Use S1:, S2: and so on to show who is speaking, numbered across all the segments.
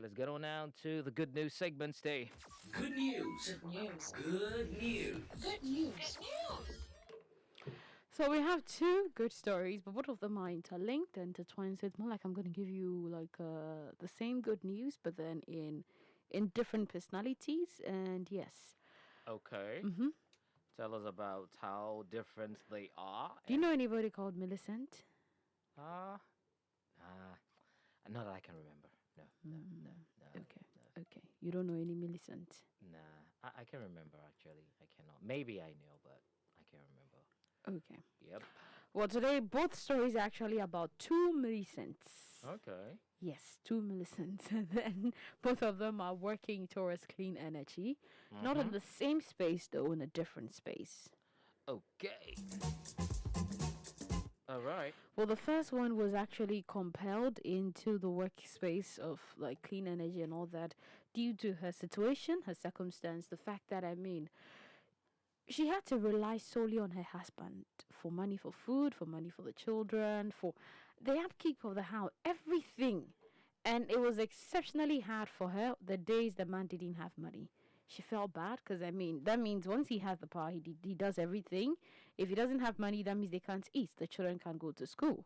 S1: Let's get on now to the good news segment. Stay.
S2: Good news.
S3: Good news.
S2: Good news.
S3: Good news. Good news.
S4: So we have two good stories, but both of them are interlinked and intertwined. So it's more like I'm going to give you like the same good news, but then in different personalities. And yes,
S1: Okay. Tell us about how different they are.
S4: do you know anybody called Millicent?
S1: Not that I can remember. No.
S4: Okay, okay. You don't know any Millicent.
S1: Nah, I can remember actually. I cannot. Maybe I know, but I can't remember.
S4: Okay.
S1: Yep.
S4: Well, today both stories are actually about two Millicents.
S1: Okay.
S4: Yes, two Millicents. And then both of them are working towards clean energy. Not in the same space, though, in a different space.
S1: Okay. All right.
S4: Well, the first one was actually compelled into the workspace of like clean energy and all that due to her situation, her circumstance, the fact that, she had to rely solely on her husband for money for food, for money for the children, for the upkeep of the house, everything. And it was exceptionally hard for her the days the man didn't have money. She felt bad because, that means once he has the power, he does everything. If he doesn't have money, that means they can't eat. The children can't go to school.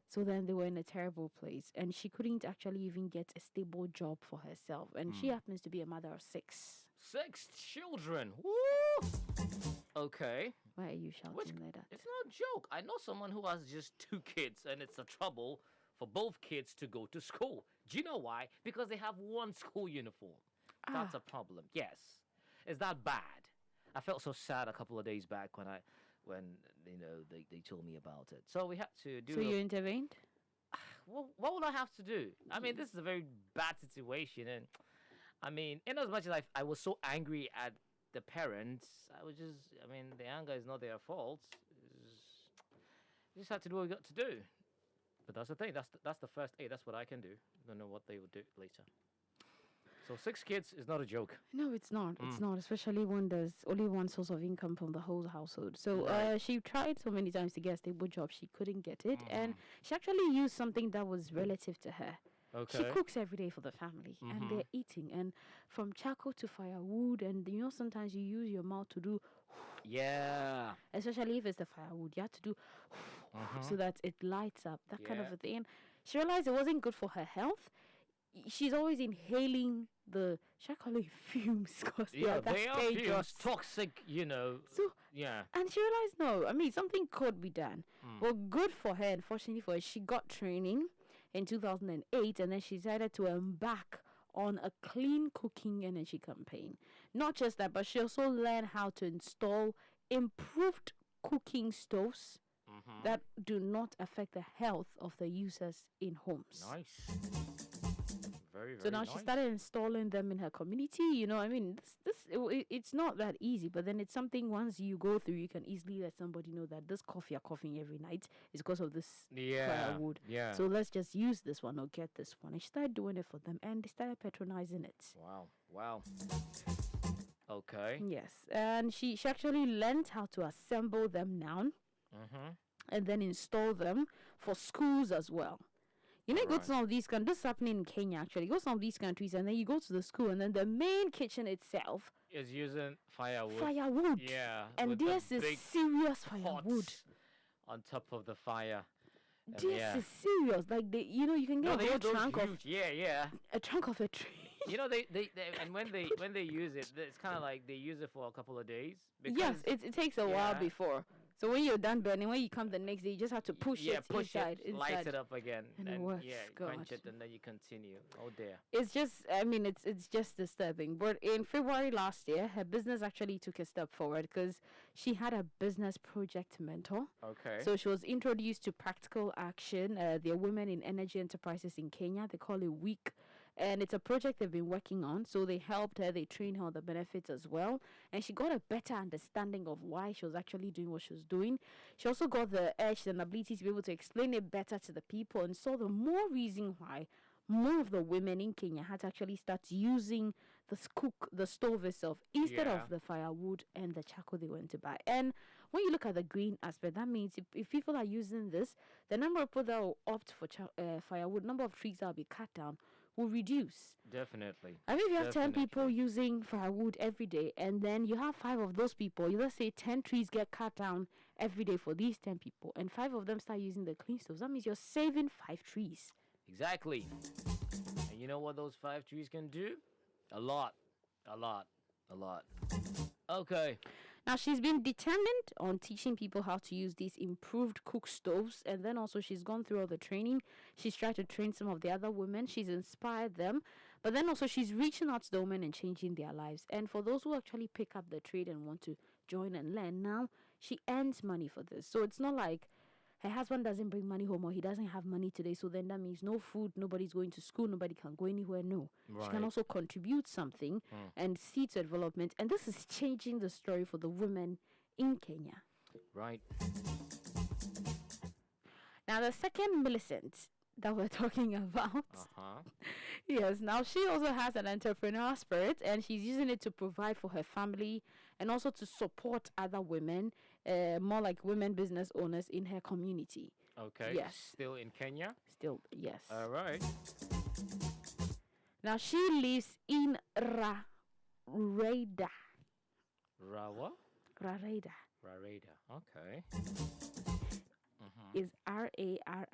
S4: So then they were in a terrible place. And she couldn't actually even get a stable job for herself. And she happens to be a mother of 6.
S1: 6 children. Woo! Okay.
S4: Why are you shouting like that?
S1: It's not a joke. I know someone who has just 2 kids, and it's a trouble for both kids to go to school. Do you know why? Because they have one school uniform. That's a problem. Yes. Is that bad? I felt so sad a couple of days back when they told me about it. So we had to do.
S4: So you intervened?
S1: Well, what would I have to do? I mean, this is a very bad situation, and I mean, in as much as I was so angry at the parents, the anger is not their fault. You just had to do what you got to do. But that's the thing. That's the first aid. That's what I can do. I don't know what they will do later. So 6 kids is not a joke.
S4: No, it's not. It's not, especially when there's only one source of income from the whole household. So she tried so many times to get a stable job. She couldn't get it. And she actually used something that was relative to her.
S1: Okay.
S4: She cooks every day for the family. And they're eating. And from charcoal to firewood. And, sometimes you use your mouth to do...
S1: Yeah.
S4: Especially if it's the firewood. You have to do... so that it lights up. That kind of a thing. And she realized it wasn't good for her health. She's always inhaling should I call it fumes? Cause
S1: they are
S4: dangerous.
S1: toxic,
S4: So,
S1: yeah.
S4: And she realized, no, something could be done. Well, good for her, unfortunately for her, she got training in 2008, and then she decided to embark on a clean cooking energy campaign. Not just that, but she also learned how to install improved cooking stoves that do not affect the health of the users in homes.
S1: Nice. Very, very
S4: So now she started installing them in her community. It's not that easy, but then it's something once you go through, you can easily let somebody know that this cough you're coughing every night is because of this firewood.
S1: Yeah.
S4: So let's just use this one or get this one. And she started doing it for them, and they started patronizing it.
S1: Wow. Okay.
S4: Yes, and she actually learned how to assemble them now, and then install them for schools as well. You go to some of these countries, this is happening in Kenya actually. You go to some of these countries and then you go to the school and then the main kitchen itself
S1: is using firewood. Yeah.
S4: And this is serious firewood.
S1: On top of the fire.
S4: This is serious. Like you can get a whole trunk of a trunk of a tree.
S1: They and when they use it, it's kind of like they use it for a couple of days.
S4: Yes, it takes a while before. So when you're done burning, when you come the next day, you just have to push it inside.
S1: Light it up again,
S4: and it works.
S1: Quench it, and then you continue. Oh dear.
S4: It's just, it's just disturbing. But in February last year, her business actually took a step forward because she had a business project mentor.
S1: Okay.
S4: So she was introduced to practical action. They're women in energy enterprises in Kenya. They call it WEEK. And it's a project they've been working on. So they helped her. They trained her on the benefits as well. And she got a better understanding of why she was actually doing what she was doing. She also got the edge and ability to be able to explain it better to the people and saw the more reason why more of the women in Kenya had to actually start using the stove itself instead of the firewood and the charcoal they went to buy. And when you look at the green aspect, that means if people are using this, the number of people that will opt for firewood, number of trees that will be cut down will reduce.
S1: Definitely.
S4: I mean, if you have 10 people
S1: Definitely.
S4: using firewood every day, and then you have 5 of those people, let's say 10 trees get cut down every day for these 10 people, and 5 of them start using the clean stoves, that means you're saving 5 trees.
S1: Exactly. And you know what those 5 trees can do? A lot. A lot. A lot. Okay.
S4: Now, she's been determined on teaching people how to use these improved cook stoves, and then also she's gone through all the training. She's tried to train some of the other women. She's inspired them, but then also she's reaching out to the women and changing their lives. And for those who actually pick up the trade and want to join and learn, now she earns money for this. So it's not like her husband doesn't bring money home or he doesn't have money today, so then that means no food, nobody's going to school, nobody can go anywhere. No. She can
S1: Right.
S4: also contribute something and see to development. And this is changing the story for the women in Kenya.
S1: Right.
S4: Now, the second Millicent that we're talking about,
S1: Uh-huh.
S4: yes, now she also has an entrepreneurial spirit and she's using it to provide for her family and also to support other women, more like women business owners in her community.
S1: Okay.
S4: Yes.
S1: Still in Kenya?
S4: Still, yes.
S1: All right.
S4: Now, she lives in Rareda.
S1: Rawa?
S4: Rareda
S1: Rareda. Okay.
S4: is Rarieda.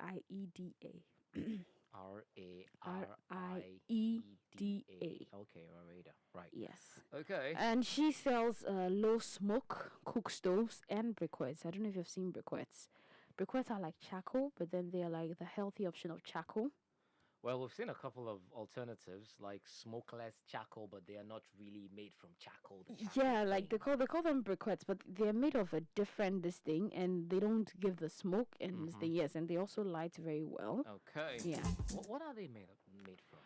S1: Raieda. Okay, Rareda. Right.
S4: Yes.
S1: Okay.
S4: And she sells low smoke cook stoves and briquettes. I don't know if you've seen briquettes. Briquettes are like charcoal, but then they are like the healthy option of charcoal.
S1: Well, we've seen a couple of alternatives like smokeless charcoal, but they are not really made from charcoal. the charcoal
S4: Yeah, like
S1: thing.
S4: they call them briquettes, but they're made of a different this thing, and they don't give the smoke and this thing. Yes, and they also light very well.
S1: Okay.
S4: Yeah.
S1: What are they made from?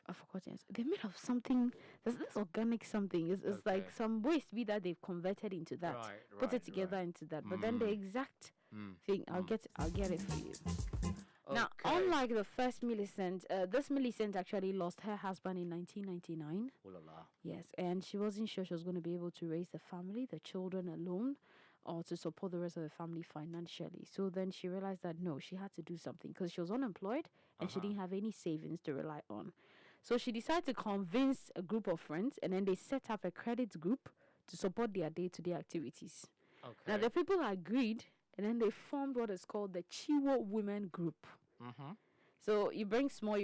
S4: I forgot. Yes, they're made of something. There's this organic something. It's like
S1: Okay.
S4: some waste be that they've converted into that.
S1: Right,
S4: Put
S1: right,
S4: it together
S1: right.
S4: into that. But then the exact thing, I'll get it for you. Now,
S1: Okay.
S4: unlike the first Millicent, this Millicent actually lost her husband in 1999.
S1: Ooh la la.
S4: Yes, and she wasn't sure she was going to be able to raise the family, the children alone, or to support the rest of the family financially. So then she realized that no, she had to do something because she was unemployed and she didn't have any savings to rely on. So she decided to convince a group of friends, and then they set up a credit group to support their day-to-day activities.
S1: Okay.
S4: Now, the people agreed, and then they formed what is called the Chiwo Women Group. So you bring small,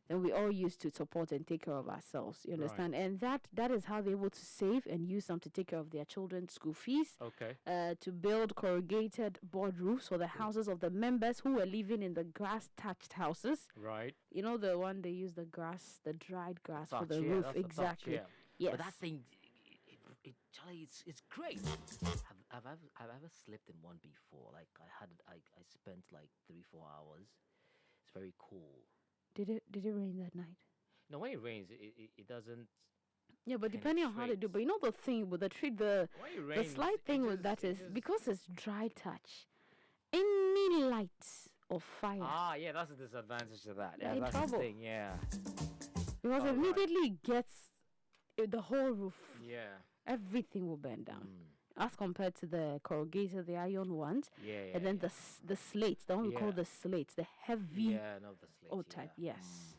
S4: then we all used to support and take care of ourselves. You understand? And that is how they're able to save and use some to take care of their children's school fees.
S1: Okay.
S4: To build corrugated board roofs for the houses of the members who were living in the grass-thatched houses.
S1: Right.
S4: You know the one they use the dried grass for
S1: Thatch,
S4: the
S1: yeah,
S4: roof.
S1: that's the thatch,
S4: Exactly.
S1: yeah.
S4: Yes.
S1: But that thing, Charlie, it's great. I've ever slept in one before. Like I spent like 3-4 hours. It's very cool.
S4: Did it rain that night?
S1: No, when it rains, it doesn't.
S4: Yeah, but depending on how they do. But you know the thing with the tree, the
S1: When it rains,
S4: slight
S1: it
S4: thing with
S1: just-
S4: that
S1: it
S4: is
S1: just-
S4: because it's dry touch. Any light or fire,
S1: Ah, yeah, that's a disadvantage to that.
S4: You're
S1: Yeah,
S4: in
S1: that's
S4: trouble.
S1: the thing. Yeah.
S4: because
S1: alright.
S4: immediately gets the whole roof.
S1: Yeah.
S4: Everything will burn down. As compared to the corrugated, the iron ones,
S1: Yeah. Yeah.
S4: and then
S1: yeah.
S4: the slates, the one we call
S1: Yeah.
S4: the slates, the heavy
S1: Yeah, no, the slate.
S4: old type.
S1: yeah.
S4: Yes.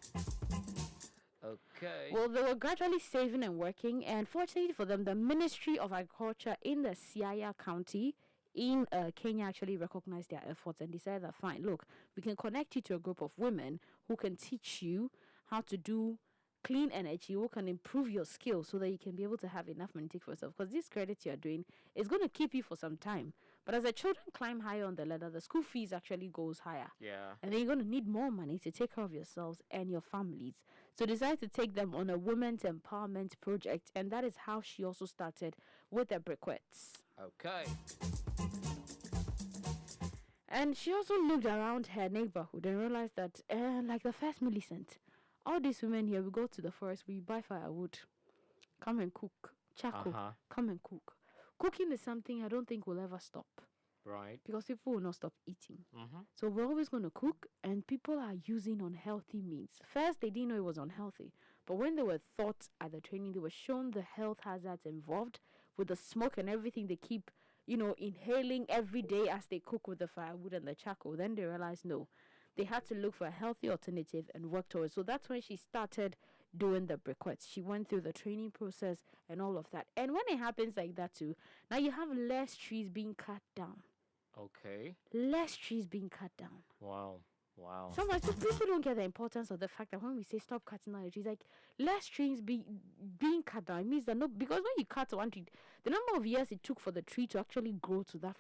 S1: Okay.
S4: Well, they were gradually saving and working, and fortunately for them, the Ministry of Agriculture in the Siaya County in Kenya actually recognized their efforts and decided that, fine, look, we can connect you to a group of women who can teach you how to do clean energy, who can improve your skills so that you can be able to have enough money to take for yourself. Because this credit you're doing is going to keep you for some time. But as the children climb higher on the ladder, the school fees actually goes higher.
S1: Yeah.
S4: And then you're going to need more money to take care of yourselves and your families. So decide to take them on a women's empowerment project. And that is how she also started with the briquettes.
S1: Okay.
S4: And she also looked around her neighborhood and realized that, like the first Millicent, all these women here, we go to the forest, we buy firewood, come and cook, charcoal, come and cook. Cooking is something I don't think will ever stop
S1: Right.
S4: because people will not stop eating.
S1: Mm-hmm.
S4: So we're always going to cook, and people are using unhealthy meats. First, they didn't know it was unhealthy, but when they were taught at the training, they were shown the health hazards involved with the smoke and everything they keep, inhaling every day as they cook with the firewood and the charcoal. Then they realized, no, they had to look for a healthy alternative and work towards. So that's when she started doing the briquettes. She went through the training process and all of that. And when it happens like that too, now you have less trees being cut down.
S1: Okay.
S4: Less trees being cut down.
S1: Wow. Wow.
S4: Sometimes people don't get the importance of the fact that when we say stop cutting down the trees, like less trees being cut down, it means that because when you cut one tree, the number of years it took for the tree to actually grow to that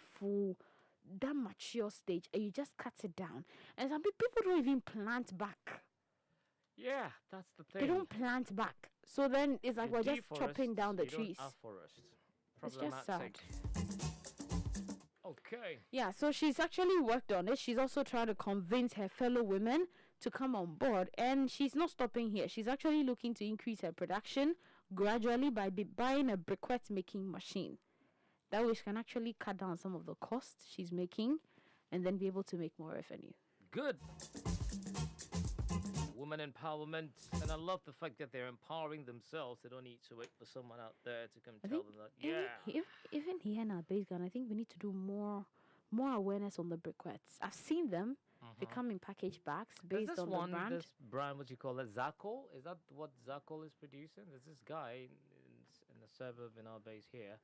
S4: mature stage, and you just cut it down. And some people don't even plant back.
S1: Yeah, that's the thing.
S4: They don't plant back. So then it's like
S1: You
S4: we're just
S1: deforest,
S4: chopping down the
S1: you
S4: trees.
S1: Don't afforest.
S4: It's just sad.
S1: Okay.
S4: Yeah, so she's actually worked on it. She's also trying to convince her fellow women to come on board, and she's not stopping here. She's actually looking to increase her production gradually by buying a briquette making machine. That way she can actually cut down some of the costs she's making and then be able to make more revenue.
S1: Good. Women empowerment, and I love the fact that they're empowering themselves. They don't need to wait for someone out there to come tell them that.
S4: Even here in our base gun, I think we need to do more awareness on the briquettes. I've seen them. They come in packaged bags based on the brand.
S1: This brand, what you call it, Zakol? Is that what Zakol is producing? There's this guy in the suburb in our base here.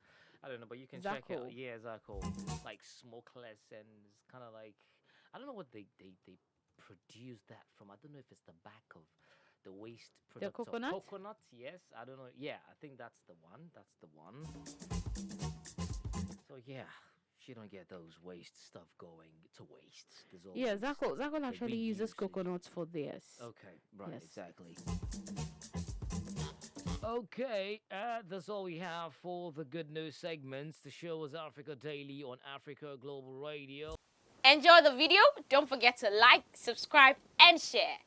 S1: I don't know, but you can check it out. Yeah, Zakol. Like smokeless, and it's kind of like, I don't know what they produce that from. I don't know if it's the back of the waste products
S4: the coconut?
S1: of coconut. Yes, I don't know. Yeah, I think that's the one. So yeah, she don't get those waste stuff going to waste.
S4: Yeah, Zakol actually uses coconuts for theirs.
S1: Okay, right,
S4: yes.
S1: Exactly. Okay, that's all we have for the good news segments. The show was Africa Daily on Africa Global Radio.
S3: Enjoy the video. Don't forget to like, subscribe, and share.